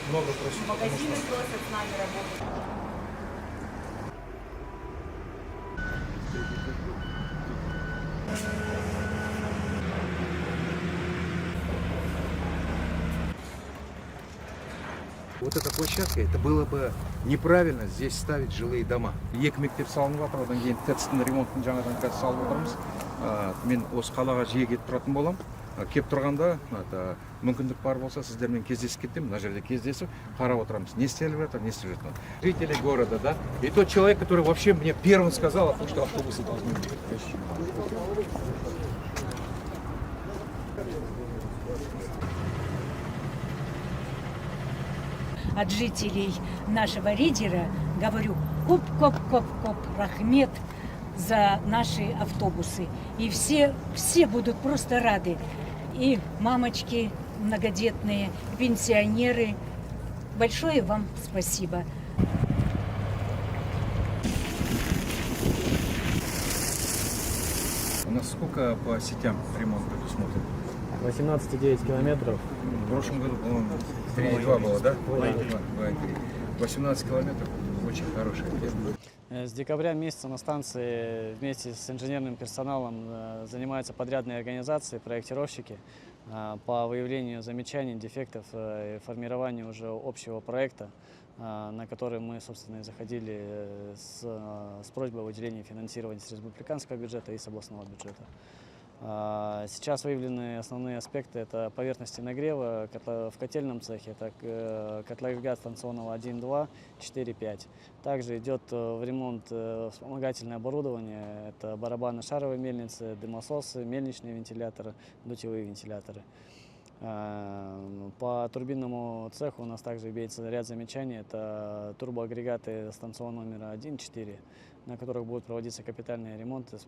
Много просит. Магазины просят с нами работать. Вот эта площадка, это было бы неправильно здесь ставить жилые дома. Екі мектеп салынып жатыр, одан кейін ТЭЦ-тің ремонтын жаңадан қазір салып отырмыз. Мен осы қалаға жиі келіп тұратын боламын. Келіп тұрғанда мүмкіндік бар болса сіздермен кездесіп кетемін, мына жерде кездесіп қарап отырамыз, не істеліп жатыр, не істеліп жатыр. Жители города, да? И тот человек, который вообще мне первым сказал о том, что автобусы должны быть. От жителей нашего Ридера говорю: коп-коп-коп-коп, рахмет за наши автобусы. И все будут просто рады. И мамочки многодетные, пенсионеры. Большое вам спасибо. У нас сколько по сетям ремонт предусмотрен? 18,9 километров. В прошлом году, по-моему, 3,2 было, да? 2,3. 18 километров, очень хорошая тема. С декабря месяца на станции вместе с инженерным персоналом занимаются подрядные организации, проектировщики по выявлению замечаний, дефектов и формированию уже общего проекта, на который мы, собственно, и заходили с просьбой о выделении финансирования с республиканского бюджета и с областного бюджета. Сейчас выявлены основные аспекты: это поверхности нагрева в котельном цехе, это котлоагрегат станционного 1, 2, 4, 5. Также идет в ремонт вспомогательное оборудование: это барабаны шаровой мельницы, дымососы, мельничные вентиляторы, дутевые вентиляторы. По турбинному цеху у нас также имеется ряд замечаний: это турбоагрегаты станционного номера 1, 4, на которых будут проводиться капитальные ремонты.